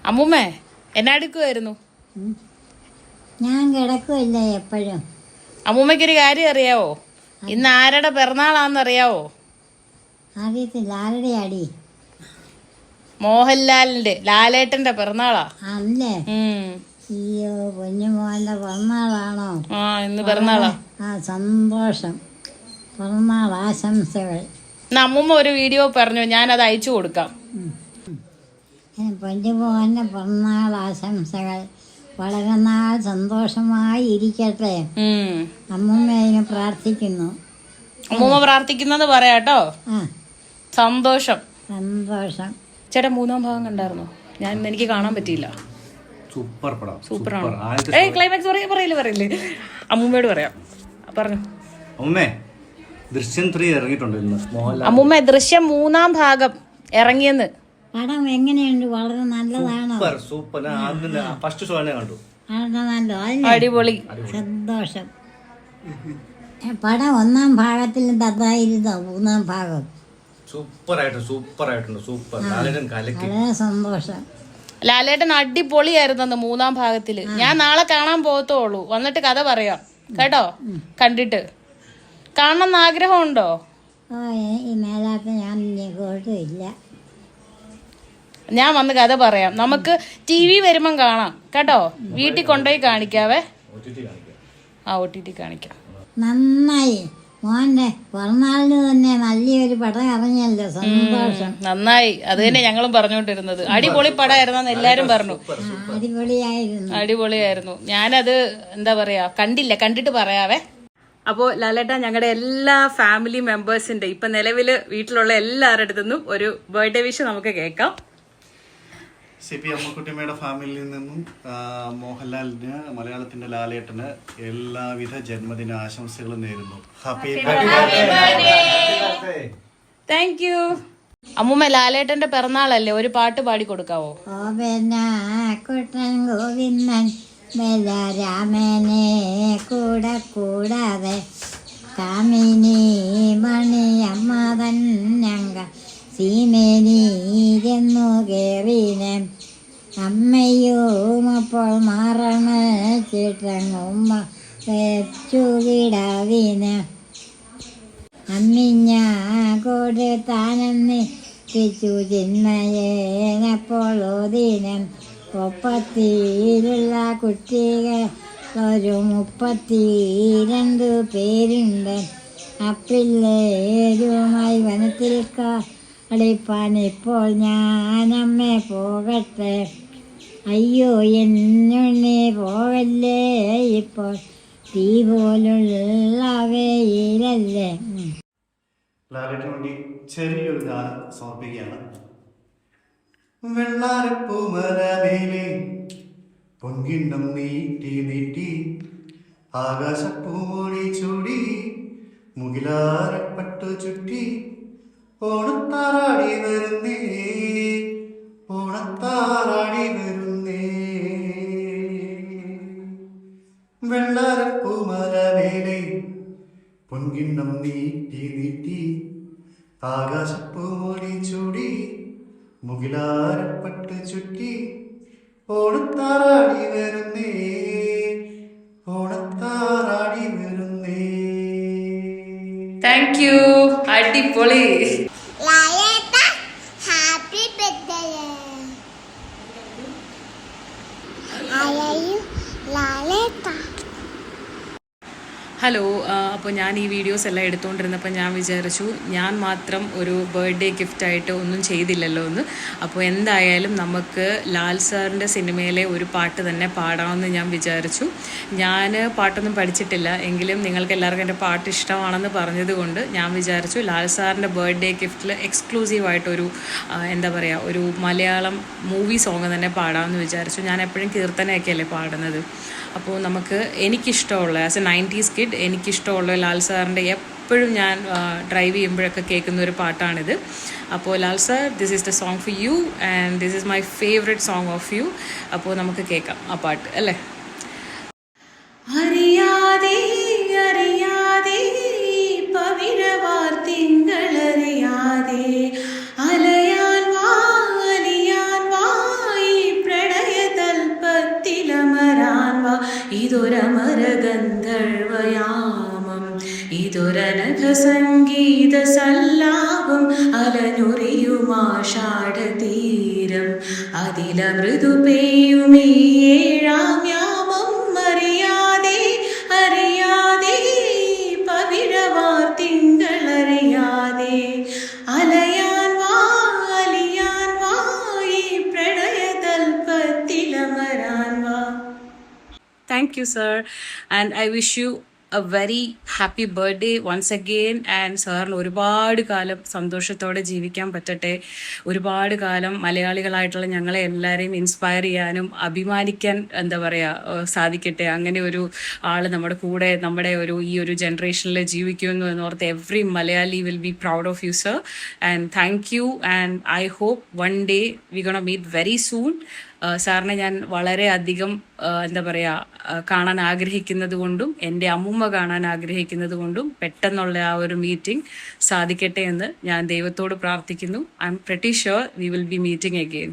അമ്മൂമ്മേ എന്നാ എടുക്കുമായിരുന്നു? ഞാൻ കിടക്കുമല്ലേ എപ്പോഴും. അമ്മൂമ്മയ്ക്കൊരു കാര്യം അറിയാവോ? ഇന്ന് ആരുടെ പിറന്നാളാന്ന് അറിയാവോ? അറിയത്തില്ല. ആരുടെ അടി? മോഹൻലാലിന്റെ, ലാലേട്ടന്റെ പിറന്നാളാ. അല്ലേ? അയ്യോ, കുഞ്ഞുമോന്റെ പിറന്നാളാണോ? ആ, ഇന്ന് പിറന്നാളാ. സന്തോഷം. പിറന്നാൾ ആശംസകൾ. അമ്മൂമ്മ ഒരു വീഡിയോ പറഞ്ഞു, ഞാനത് അയച്ചു കൊടുക്കാം. കുഞ്ഞുമോന്റെ പിറന്നാൾ ആശംസകൾ. വളരെ നാൾ സന്തോഷമായി ഇരിക്കട്ടെ. അമ്മൂമ്മ പ്രാർത്ഥിക്കുന്നു. അമ്മൂമ്മ പ്രാർത്ഥിക്കുന്നത് പറയാട്ടോ. സന്തോഷം. സന്തോഷം. ചേട്ടാ, 3-ാം ഭാഗം കണ്ടായിരുന്നോ? എനിക്ക് കാണാൻ പറ്റിയില്ല. സൂപ്പർ പടം. സൂപ്പറാണ്. ക്ലൈമാക്സ് പറയില്ലേ? അമ്മൂമ്മയോട് പറയാം. പറഞ്ഞു. അമ്മൂമ്മേ, ദൃശ്യം 3 ഇറങ്ങിയിട്ടുണ്ട് ഇന്ന്. അമ്മൂമ്മ, ദൃശ്യം 3-ാം ഭാഗം ഇറങ്ങിയെന്ന്. പടം എങ്ങനെയുണ്ട്? വളരെ നല്ലതാണോ? സൂപ്പർ. ഫസ്റ്റ് ഷോ തന്നെ കണ്ടു. അടിപൊളി. സന്തോഷം. പടം 1-ാം ഭാഗത്തിൽ തതായിരുന്നോ? 3-ാം ഭാഗം സൂപ്പറായിട്ടുണ്ട്. വളരെ സന്തോഷം. ലാലേട്ടൻ അടിപൊളിയായിരുന്നു 3-ാം ഭാഗത്തില്. ഞാൻ നാളെ കാണാൻ പോകത്തുള്ളൂ. വന്നിട്ട് കഥ പറയാം കേട്ടോ. കണ്ടിട്ട് കാണണമെന്ന് ആഗ്രഹമുണ്ടോ? ഈ മേലാത്ത ഞാൻ ഇല്ല. ഞാൻ വന്ന് കഥ പറയാം. നമുക്ക് TV വരുമ്പം കാണാം കേട്ടോ. വീട്ടിൽ കൊണ്ടുപോയി കാണിക്കാവേ. OTT കാണിക്കാം. നന്നായി. മോന്റെ പിറന്നാളിന് തന്നെ നല്ലൊരു പടം ഇറങ്ങിയല്ലോ. സന്തോഷം. നന്നായി. അത് തന്നെ ഞങ്ങളും പറഞ്ഞുകൊണ്ടിരുന്നത്. അടിപൊളി പടമായിരുന്നു എല്ലാരും പറഞ്ഞു. അടിപൊളിയായിരുന്നു. ഞാനത് എന്താ പറയാ, കണ്ടിട്ട് പറയാവേ. അപ്പോൾ ലാലേട്ട, ഞങ്ങളുടെ എല്ലാ ഫാമിലി മെമ്പേഴ്സിന്റെ ഇപ്പൊ നിലവില് വീട്ടിലുള്ള എല്ലാവരുടെ അടുത്തുനിന്നും ഒരു ബർത്ത്ഡേ വിഷ് നമുക്ക് കേൾക്കാം. CP അമ്മക്കുട്ടിയമ്മയുടെ ഫാമിലിയിൽ നിന്നും മോഹൻലാലിന്, മലയാളത്തിന്റെ ലാലേട്ടന് എല്ലാവിധ ജന്മദിന ആശംസകളും നേരുന്നു. Happy birthday. Thank you. അമ്മൂമ്മ, ലാലേട്ടന്റെ പിറന്നാളല്ലേ, ഒരു പാട്ട് പാടി കൊടുക്കാവോ? ഗോവിന്ദൻ ബലരാമനെ കൂടാതെ കാമിനി മണി അമ്മതന്നങ്ക സീമേനീരെന്നു കേറിനെ അമ്മയും അപ്പോൾ മാറണ ചിട്ടങ്ങുമ്മ വെച്ചുകിടാവിന് അമ്മിഞ്ഞ കോട് താനെന്ന് തിച്ചു ചിന്മയേനപ്പോൾ ഓതിനം ഒപ്പത്തിയിലുള്ള കുട്ടികൾ ഒരു 32 പേരുണ്ട്. അപ്പില്ലേരുമായി വനത്തിൽ കളിപ്പാൻ ഇപ്പോൾ ഞാനമ്മ പോകട്ടെ. അയ്യോ, എന്നുണ്ണി പോകല്ലേ, ഇപ്പോൾ തീ പോലുള്ള വെയിലല്ലേ. ലാലേട്ടന് വേണ്ടി ചെറിയൊരു ഗാനം സമർപ്പിക്കുകയാണ്. വെള്ളാരപ്പൂമലമേലെ പൊൻകിണ്ണം നീട്ടി ആകാശപ്പൂമൊഴി ചൂടി മുകിലാരപ്പട്ടു ചുറ്റി ഓണത്താറാടി വരുന്നേ വെള്ളാരപ്പൂമലമേലെ പൊൻകിണ്ണം നീട്ടി ആകാശപ്പൂമൊഴി ചൂടി മുകിലാരപ്പട്ട് ചുറ്റി ഓണത്താറാടി വരുന്നേ. Thank you. അടിപൊളി. ഹലോ. അപ്പോൾ ഞാൻ ഈ വീഡിയോസ് എല്ലാം എടുത്തുകൊണ്ടിരുന്നപ്പോൾ ഞാൻ വിചാരിച്ചു ഞാൻ മാത്രം ഒരു ബർത്ത്ഡേ ഗിഫ്റ്റായിട്ട് ഒന്നും ചെയ്തില്ലല്ലോ എന്ന്. അപ്പോൾ എന്തായാലും നമുക്ക് ലാൽ സാറിൻ്റെ സിനിമയിലെ ഒരു പാട്ട് തന്നെ പാടാമെന്ന് ഞാൻ വിചാരിച്ചു. ഞാൻ പാട്ടൊന്നും പഠിച്ചിട്ടില്ല, എങ്കിലും നിങ്ങൾക്ക് എല്ലാവർക്കും എൻ്റെ പാട്ട് ഇഷ്ടമാണെന്ന് പറഞ്ഞതുകൊണ്ട് ഞാൻ വിചാരിച്ചു ലാൽ സാറിൻ്റെ ബർത്ത്ഡേ ഗിഫ്റ്റിൽ എക്സ്ക്ലൂസീവായിട്ടൊരു എന്താ പറയുക, ഒരു മലയാളം മൂവി സോങ് തന്നെ പാടാമെന്ന് വിചാരിച്ചു. ഞാൻ എപ്പോഴും കീർത്തനയൊക്കെയല്ലേ പാടുന്നത്. അപ്പോൾ നമുക്ക് എനിക്കിഷ്ടമുള്ള ആസ് എ 90s കിഡ് എനിക്കിഷ്ടമുള്ള ലാൽ സാറിൻ്റെ എപ്പോഴും ഞാൻ ഡ്രൈവ് ചെയ്യുമ്പോഴൊക്കെ കേൾക്കുന്ന ഒരു പാട്ടാണിത്. അപ്പോൾ Lal sir, this is the song for you and this is my favourite song of you. അപ്പോൾ നമുക്ക് കേൾക്കാം ആ പാട്ട് അല്ലേ. അറിയാതെ അറിയാതെ പവിഴവാർ തിങ്കളറിയാതെ അലയാൻ വാ ഈ പ്രണയ ഇതൊരമരഗന്ധർവയാമം, ഇതൊരനഘ സംഗീത സല്ലാപം, അലനുറിയുമാഷാഢതീരം, അതിലമൃദു പെയ്യുമീ ഏഴാം യാമം, അറിയാതെ അറിയാതെ പവിഴവാർ തിങ്കളറിയാതെ, അലയാൻ വാ അലിയാൻ വാ ഈ പ്രണയതൽപ്പത്തിലമരാൻ വാ. Thank you, sir. And I wish you a very happy birthday once again. And സാറിന് ഒരുപാട് കാലം സന്തോഷത്തോടെ ജീവിക്കാൻ പറ്റട്ടെ. ഒരുപാട് കാലം മലയാളികളായിട്ടുള്ള ഞങ്ങളെ എല്ലാവരെയും ഇൻസ്പയർ ചെയ്യാനും അഭിമാനിക്കാൻ എന്താ പറയുക സാധിക്കട്ടെ. അങ്ങനെ ഒരു ആൾ നമ്മുടെ കൂടെ നമ്മുടെ ഈ ഒരു ജനറേഷനിൽ ജീവിക്കുന്നു എന്നോർത്ത് every Malayali will be proud of you, sir. And thank you. And I hope one day we gonna meet very soon. സാറിനെ ഞാൻ വളരെയധികം എന്താ പറയുക കാണാൻ ആഗ്രഹിക്കുന്നത് കൊണ്ടും എൻ്റെ അമ്മുമ്മ കാണാൻ ആഗ്രഹിക്കുന്നത് കൊണ്ടും പെട്ടെന്നുള്ള ആ ഒരു മീറ്റിംഗ് സാധിക്കട്ടെ എന്ന് ഞാൻ ദൈവത്തോട് പ്രാർത്ഥിക്കുന്നു. I M pretty sure we will be meeting again.